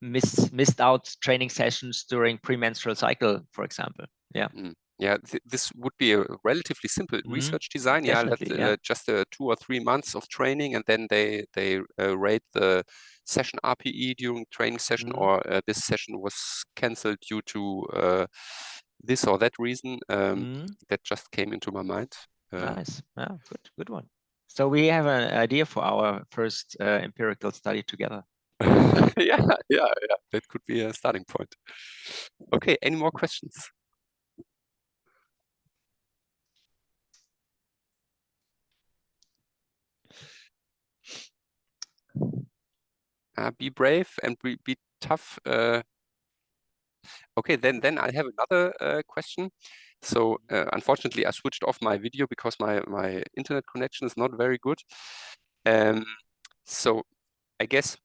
missed out training sessions during premenstrual cycle, for example. Yeah. Yeah, this would be a relatively simple research design. Definitely, just 2 or 3 months of training, and then they rate the session RPE during training session, or this session was cancelled due to this or that reason. That just came into my mind. Nice. Yeah, good one. So we have an idea for our first empirical study together. Yeah. That could be a starting point. Okay, any more questions? Be brave and be tough. Okay, then I have another question. So unfortunately, I switched off my video because my internet connection is not very good. So I guess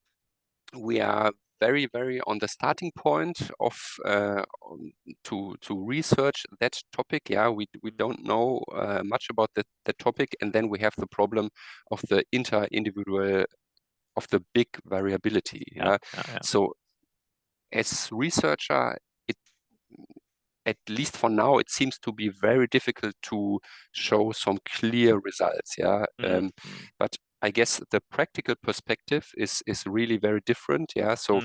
we are very on the starting point of to research that topic. Yeah, we don't know much about the topic, and then we have the problem of the inter-individual of the big variability. Yeah. So as researcher, at least for now, it seems to be very difficult to show some clear results. Yeah. But I guess the practical perspective is really very different. Yeah. So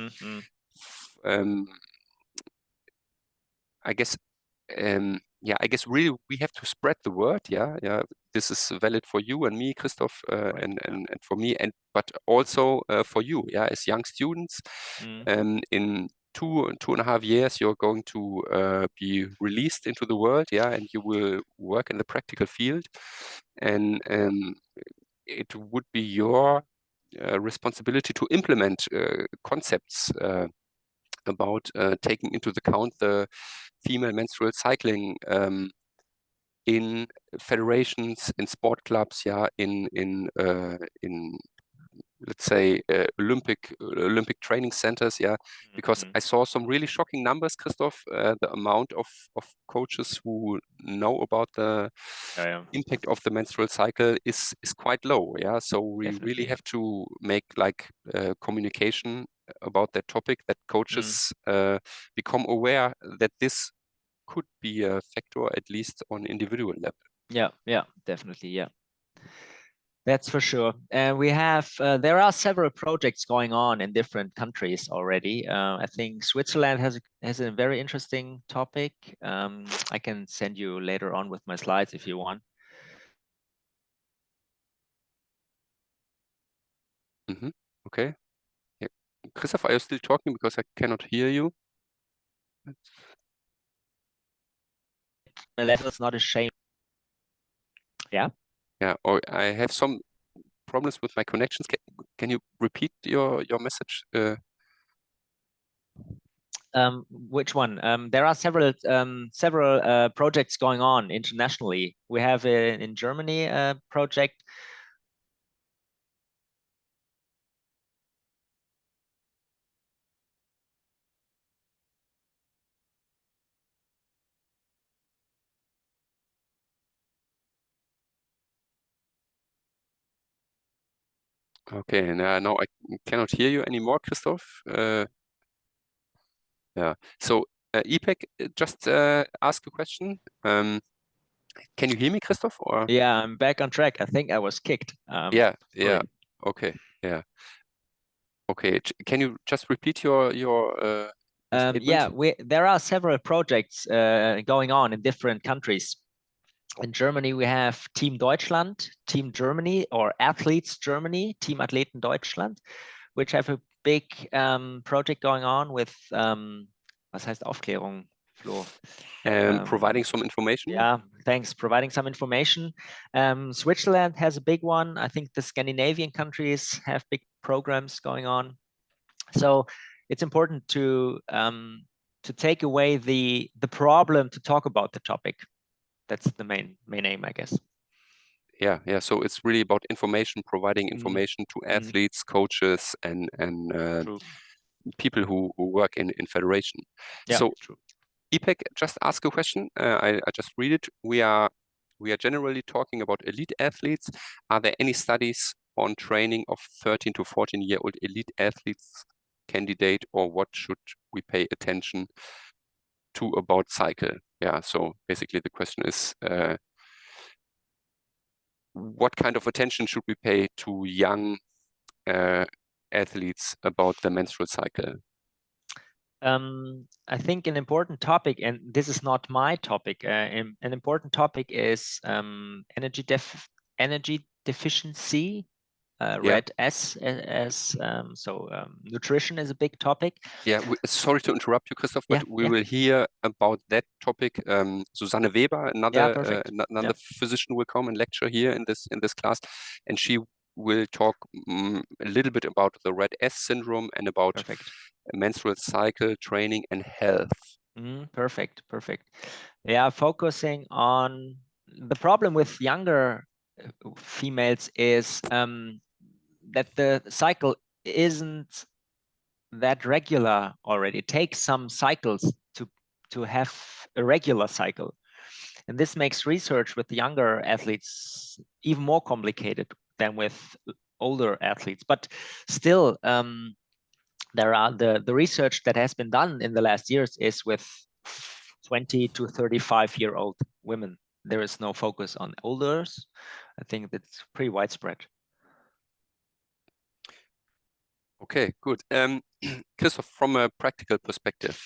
I guess I guess really we have to spread the word. Yeah. This is valid for you and me, Christoph, Right, and for me, but also for you. Yeah, as young students, in 2.5 years, you're going to be released into the world. Yeah, and you will work in the practical field, and it would be your responsibility to implement concepts about taking into account the female menstrual cycling in federations, in sport clubs, yeah, in let's say Olympic training centers, yeah, because I saw some really shocking numbers, Christoph. The amount of coaches who know about the impact of the menstrual cycle is quite low, yeah. So we really have to make like communication about that topic, that coaches become aware that this could be a factor, at least on individual level. Yeah, definitely. Yeah, that's for sure. And we have there are several projects going on in different countries already. I think Switzerland has a very interesting topic. I can send you later on with my slides if you want. Okay. Yeah. Christoph, are you still talking, because I cannot hear you? The level is not a shame. Yeah. Yeah. Or I have some problems with my connections. Can you repeat your message? Which one? There are several projects going on internationally. We have in Germany a project. Okay, now I cannot hear you anymore, Christoph. Yeah. So Ipek, just ask a question. Can you hear me, Christoph? Or Yeah, I'm back on track. I think I was kicked. yeah. Sorry. Okay. Yeah. Okay. Can you just repeat your statement? Yeah, there are several projects going on in different countries. In Germany, we have Team Deutschland, Team Germany, or Athletes Germany, Team Athleten Deutschland, which have a big project going on with was heißt Aufklärung, Flo? Providing some information. Yeah, thanks. Providing some information. Switzerland has a big one. I think the Scandinavian countries have big programs going on. So it's important to take away the problem, to talk about the topic. That's the main aim, I guess. Yeah. So it's really about information, providing information to athletes, coaches, and people who work in federation. Yeah, so true. Ipek, just ask a question. I just read it. We are generally talking about elite athletes. Are there any studies on training of 13 to 14-year-old elite athletes candidate, or what should we pay attention to about cycle? Yeah, so basically the question is, what kind of attention should we pay to young athletes about the menstrual cycle? I think an important topic, and this is not my topic, an important topic is energy deficiency Red S as nutrition is a big topic. Yeah, sorry to interrupt you, Christoph, but we will hear about that topic. Susanne Weber, another physician, will come and lecture here in this class, and she will talk a little bit about the Red S syndrome and about menstrual cycle training and health. Perfect. Yeah, focusing on the problem with younger females is that the cycle isn't that regular already. It takes some cycles to have a regular cycle. And this makes research with younger athletes even more complicated than with older athletes. But still, there are the research that has been done in the last years is with 20 to 35-year-old women. There is no focus on elders. I think that's pretty widespread. Okay, good. Christoph, from a practical perspective,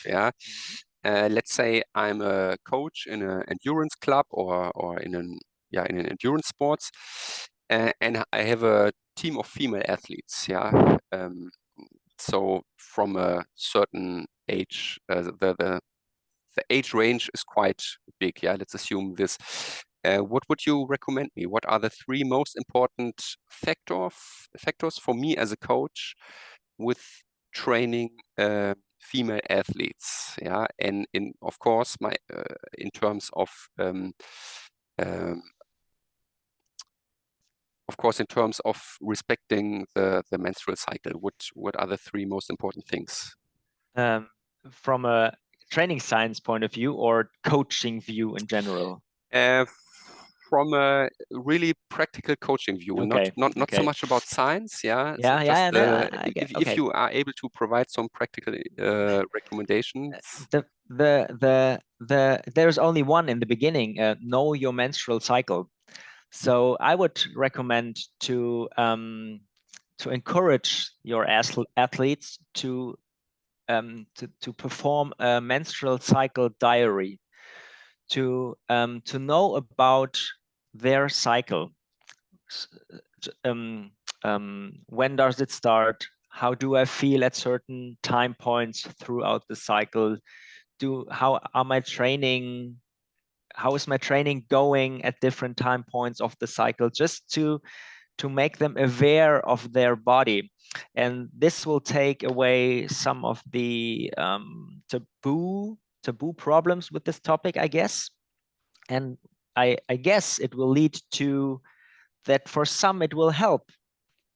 let's say I'm a coach in an endurance club or in an endurance sports, and I have a team of female athletes. So from a certain age, the age range is quite big. Let's assume this. What would you recommend me? What are the 3 most important factors for me as a coach with training female athletes? And of course, my in terms of respecting the menstrual cycle, what are the 3 most important things? From a training science point of view or coaching view in general? From a really practical coaching view, not so much about science. If you are able to provide some practical recommendations. There's only one in the beginning. Know your menstrual cycle. So I would recommend to encourage your athletes to perform a menstrual cycle diary, to know about their cycle. When does it start? How do I feel at certain time points throughout the cycle? How is my training going at different time points of the cycle? Just to make them aware of their body. And this will take away some of the taboo problems with this topic, I guess. And I guess it will lead to that for some it will help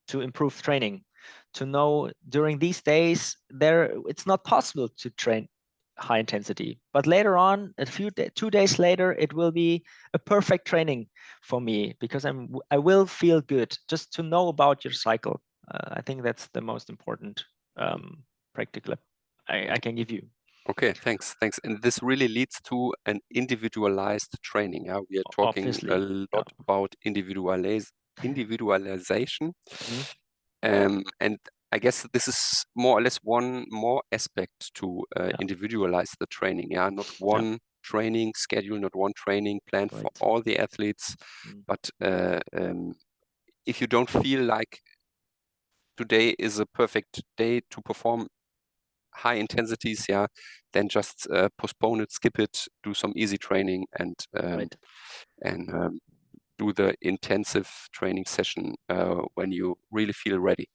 to improve training, to know during these days it's not possible to train high intensity, but later on, 2 days later, it will be a perfect training for me because I will feel good. Just to know about your cycle, I think that's the most important practical I can give you. Okay, thanks. And this really leads to an individualized training. We are talking a lot about individualization. And I guess this is more or less one more aspect to individualize the training. Not one training schedule, not one training plan for all the athletes. But if you don't feel like today is a perfect day to perform high intensities, then just postpone it, skip it, do some easy training, and do the intensive training session when you really feel ready.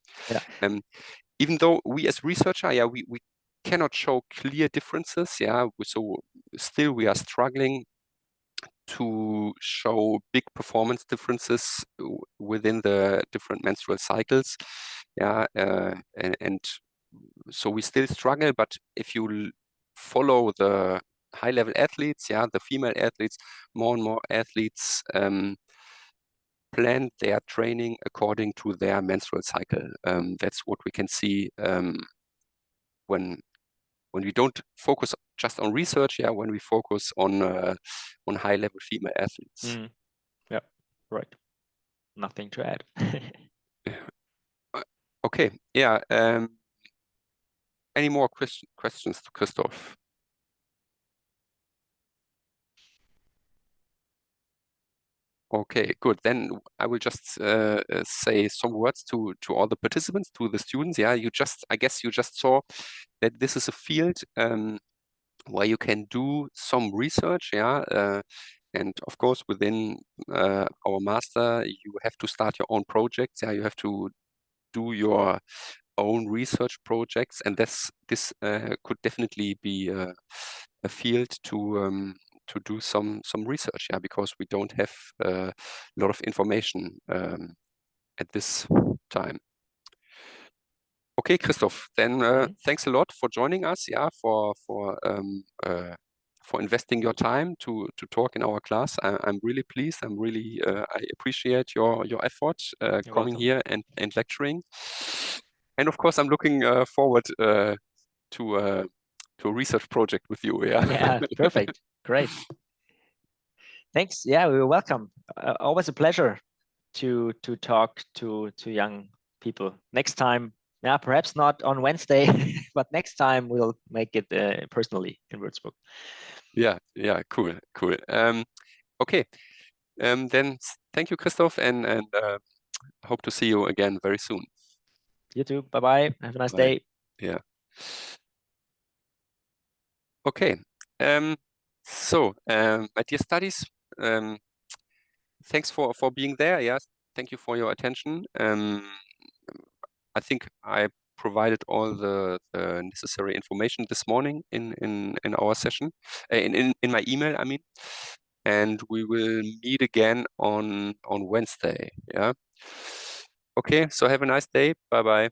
Even though we as researcher, we cannot show clear differences, so still we are struggling to show big performance differences within the different menstrual cycles, and so we still struggle. But if you follow the high-level athletes, the female athletes, more and more athletes plan their training according to their menstrual cycle. That's what we can see when we don't focus just on research, when we focus on high-level female athletes. Yeah, right. Nothing to add. Okay, any more questions to Christoph? Okay, good. Then I will just say some words to all the participants, to the students. Yeah, I guess you just saw that this is a field where you can do some research. Yeah, and of course within our master, you have to start your own projects. Yeah, you have to do your own research projects, and this could definitely be a field to do some research, yeah, because we don't have a lot of information at this time. Okay, Christoph, then thanks a lot for joining us, yeah, for investing your time to talk in our class. I'm really pleased. I appreciate your effort coming welcome. here and lecturing. And of course, I'm looking forward to a research project with you. Yeah. Yeah, perfect. Great. Thanks. Yeah, we were welcome. Always a pleasure to talk to young people. Next time, yeah, perhaps not on Wednesday, but next time we'll make it personally in Würzburg. Yeah, cool. Okay, then thank you, Christoph, and hope to see you again very soon. You too. Bye-bye. Have a nice Bye. day. Yeah. Okay. So, my dear studies, thanks for being there. Yes, thank you for your attention. I think I provided all the necessary information this morning in our session, in my email, I mean, and we will meet again on Wednesday. Yeah. Okay. So have a nice day. Bye bye.